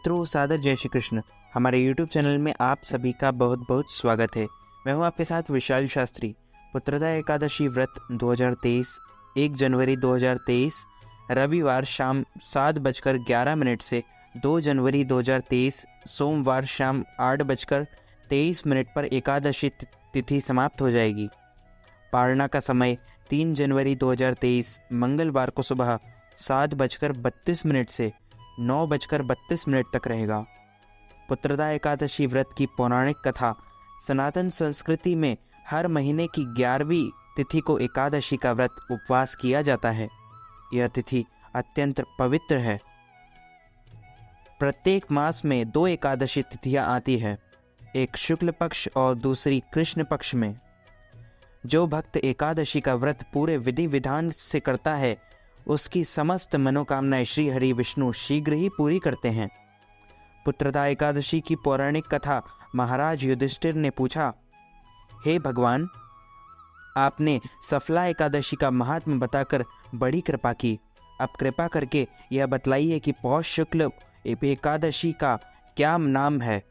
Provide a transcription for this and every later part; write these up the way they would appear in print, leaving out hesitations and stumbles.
मित्रों, सादर जय श्री कृष्ण। हमारे YouTube चैनल में आप सभी का बहुत बहुत स्वागत है। मैं हूं आपके साथ विशाल शास्त्री। पुत्रदा एकादशी व्रत 2023 1 जनवरी 2023 रविवार शाम 7:11 से 2 जनवरी 2023 सोमवार शाम 8:23 पर एकादशी तिथि समाप्त हो जाएगी। पारणा का समय 3 जनवरी 2023 मंगलवार को सुबह 7:32 से 9:32 तक रहेगा। पुत्रदा एकादशी व्रत की पौराणिक कथा। सनातन संस्कृति में हर महीने की 11वीं तिथि को एकादशी का व्रत उपवास किया जाता है। यह तिथि अत्यंत पवित्र है। प्रत्येक मास में 2 एकादशी तिथियां आती है, एक शुक्ल पक्ष और दूसरी कृष्ण पक्ष में। जो भक्त एकादशी का व्रत पूरे विधि विधान से करता है, उसकी समस्त मनोकामनाएं श्री हरि विष्णु शीघ्र ही पूरी करते हैं। पुत्रदा एकादशी की पौराणिक कथा। महाराज युधिष्ठिर ने पूछा, हे भगवान, आपने सफला एकादशी का महात्म्य बताकर बड़ी कृपा की। अब कृपा करके यह बतलाइए कि पौष शुक्ल एकादशी का क्या नाम है,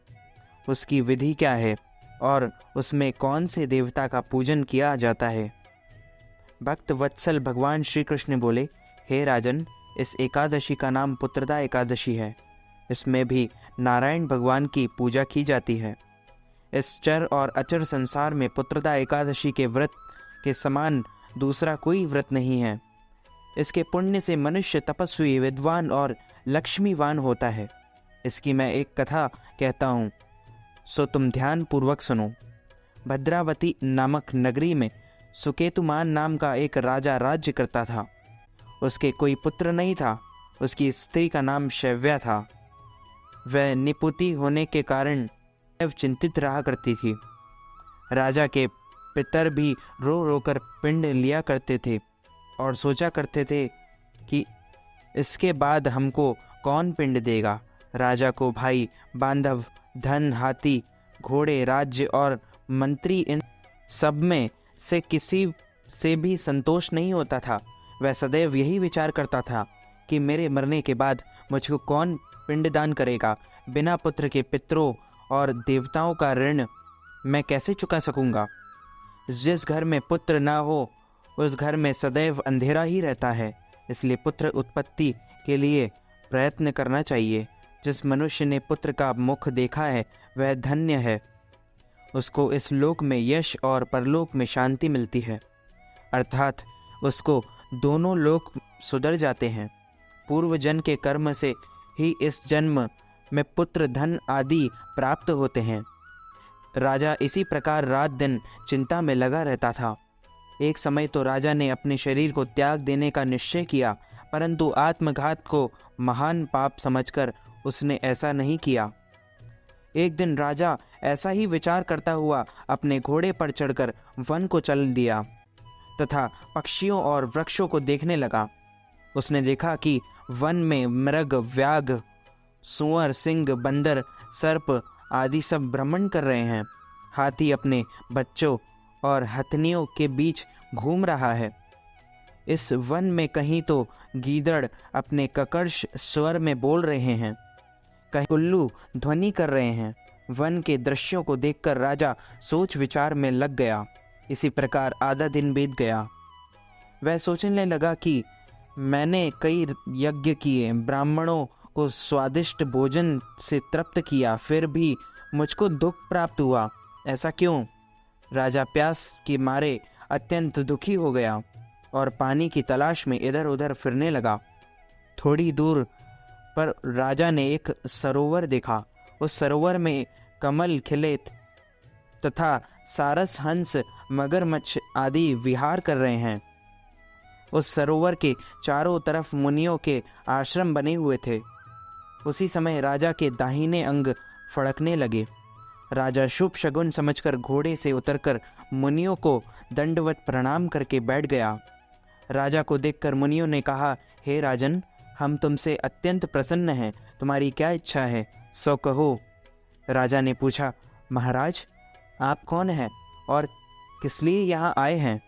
उसकी विधि क्या है और उसमें कौन से देवता का पूजन किया जाता है। भक्त वत्सल भगवान श्री कृष्ण बोले, हे राजन, इस एकादशी का नाम पुत्रदा एकादशी है। इसमें भी नारायण भगवान की पूजा की जाती है। इस चर और अचर संसार में पुत्रदा एकादशी के व्रत के समान दूसरा कोई व्रत नहीं है। इसके पुण्य से मनुष्य तपस्वी, विद्वान और लक्ष्मीवान होता है। इसकी मैं एक कथा कहता हूँ, सो तुम ध्यान पूर्वक सुनो। भद्रावती नामक नगरी में सुकेतुमान नाम का एक राजा राज्य करता था। उसके कोई पुत्र नहीं था। उसकी स्त्री का नाम शैव्या था। वह निपुति होने के कारण चिंतित रहा करती थी। राजा के पितर भी रो रो कर पिंड लिया करते थे और सोचा करते थे कि इसके बाद हमको कौन पिंड देगा। राजा को भाई, बांधव, धन, हाथी, घोड़े, राज्य और मंत्री, इन सब में से किसी से भी संतोष नहीं होता था। वह सदैव यही विचार करता था कि मेरे मरने के बाद मुझको कौन पिंडदान करेगा। बिना पुत्र के पितरों और देवताओं का ऋण मैं कैसे चुका सकूंगा। जिस घर में पुत्र ना हो, उस घर में सदैव अंधेरा ही रहता है। इसलिए पुत्र उत्पत्ति के लिए प्रयत्न करना चाहिए। जिस मनुष्य ने पुत्र का मुख देखा है, वह धन्य है। उसको इस लोक में यश और परलोक में शांति मिलती है, अर्थात उसको दोनों लोक सुधर जाते हैं। पूर्व जन्म के कर्म से ही इस जन्म में पुत्र, धन आदि प्राप्त होते हैं। राजा इसी प्रकार रात दिन चिंता में लगा रहता था। एक समय तो राजा ने अपने शरीर को त्याग देने का निश्चय किया, परंतु आत्मघात को महान पाप समझकर उसने ऐसा नहीं किया। एक दिन राजा ऐसा ही विचार करता हुआ अपने घोड़े पर चढ़कर वन को चल दिया तथा पक्षियों और वृक्षों को देखने लगा। उसने देखा कि वन में मृग, व्याघ, सूअर, सिंह, बंदर, सर्प आदि सब भ्रमण कर रहे हैं। हाथी अपने बच्चों और हथनियों के बीच घूम रहा है। इस वन में कहीं तो गीदड़ अपने ककर्ष स्वर में बोल रहे हैं, कहीं उल्लू ध्वनि कर रहे हैं। वन के दृश्यों को देखकर राजा सोच विचार में लग गया। इसी प्रकार आधा दिन बीत गया। वह सोचने लगा कि मैंने कई यज्ञ किए, ब्राह्मणों को स्वादिष्ट भोजन से तृप्त किया, फिर भी मुझको दुख प्राप्त हुआ। ऐसा क्यों? राजा प्यास के मारे अत्यंत दुखी हो गया और पानी की तलाश में इधर उधर फिरने लगा। थोड़ी दूर पर राजा ने एक सरोवर देखा। उस सरोवर में कमल खिले तथा सारस, हंस, मगरमच्छ आदि विहार कर रहे हैं। उस सरोवर के चारों तरफ मुनियों के आश्रम बने हुए थे। उसी समय राजा के दाहिने अंग फड़कने लगे। राजा शुभ शगुन समझकर घोड़े से उतरकर मुनियों को दंडवत प्रणाम करके बैठ गया। राजा को देखकर मुनियों ने कहा, हे राजन, हम तुमसे अत्यंत प्रसन्न हैं। तुम्हारी क्या इच्छा है, सो कहो। राजा ने पूछा, महाराज, आप कौन हैं और किस लिए यहाँ आए हैं,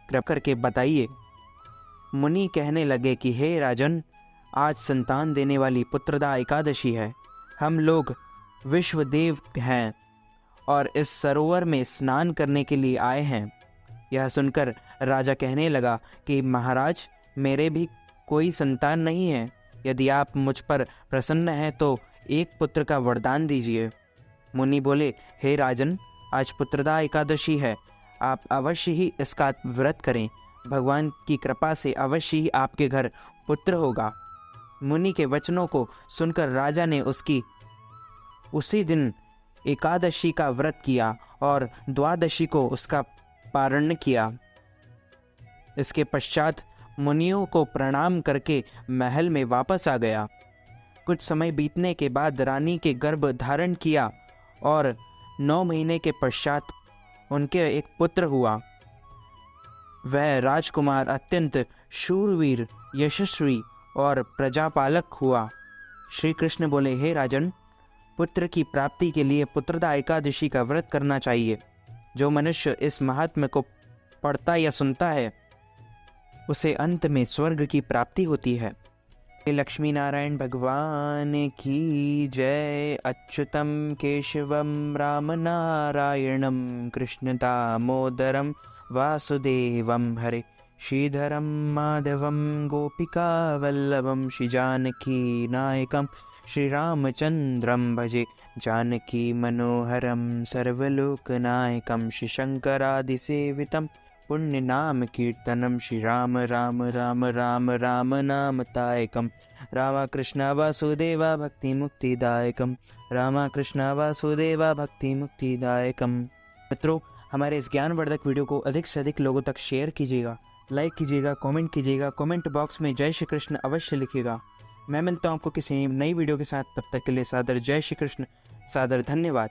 कृपा करके बताइए। मुनि कहने लगे कि हे राजन, आज संतान देने वाली पुत्रदा एकादशी है। हम लोग विश्वदेव हैं और इस सरोवर में स्नान करने के लिए आए हैं। यह सुनकर राजा कहने लगा कि महाराज, मेरे भी कोई संतान नहीं है। यदि आप मुझ पर प्रसन्न हैं तो एक पुत्र का वरदान दीजिए। मुनि बोले, हे राजन, आज पुत्रदा एकादशी है, आप अवश्य ही इसका व्रत करें। भगवान की कृपा से अवश्य ही आपके घर पुत्र होगा। मुनि के वचनों को सुनकर राजा ने उसी दिन एकादशी का व्रत किया और द्वादशी को उसका पारण किया। इसके पश्चात मुनियों को प्रणाम करके महल में वापस आ गया। कुछ समय बीतने के बाद रानी के गर्भ धारण किया और 9 महीने के पश्चात उनके एक पुत्र हुआ। वह राजकुमार अत्यंत शूरवीर, यशस्वी और प्रजापालक हुआ। श्री कृष्ण बोले, हे राजन, पुत्र की प्राप्ति के लिए पुत्रदा एकादशी का व्रत करना चाहिए। जो मनुष्य इस महात्म्य को पढ़ता या सुनता है उसे अंत में स्वर्ग की प्राप्ति होती है। लक्ष्मी नारायण भगवान की जय। अच्युतम केशवम राम नारायणम कृष्ण दामोदरम वासुदेवम हरे, श्रीधरम माधवम गोपिका वल्लभम, श्री जानकी नायकम श्री रामचंद्रम भजे, जानकी मनोहरम सर्वलोकनायकम, श्री शंकरादिसेवितम पुण्य नाम कीर्तनम, श्री राम राम राम राम राम नाम तायकम, रामा कृष्णा वासुदेवा भक्ति मुक्तिदायकम, रामा कृष्णा वासुदेवा भक्ति मुक्तिदायकम। मित्रों, हमारे इस ज्ञानवर्धक वीडियो को अधिक से अधिक लोगों तक शेयर कीजिएगा, लाइक कीजिएगा, कमेंट कीजिएगा, कमेंट बॉक्स में जय श्री कृष्ण अवश्य लिखिएगा। मैं मिलता हूँ आपको किसी नई वीडियो के साथ, तब तक के लिए सादर जय श्री कृष्ण, सादर धन्यवाद।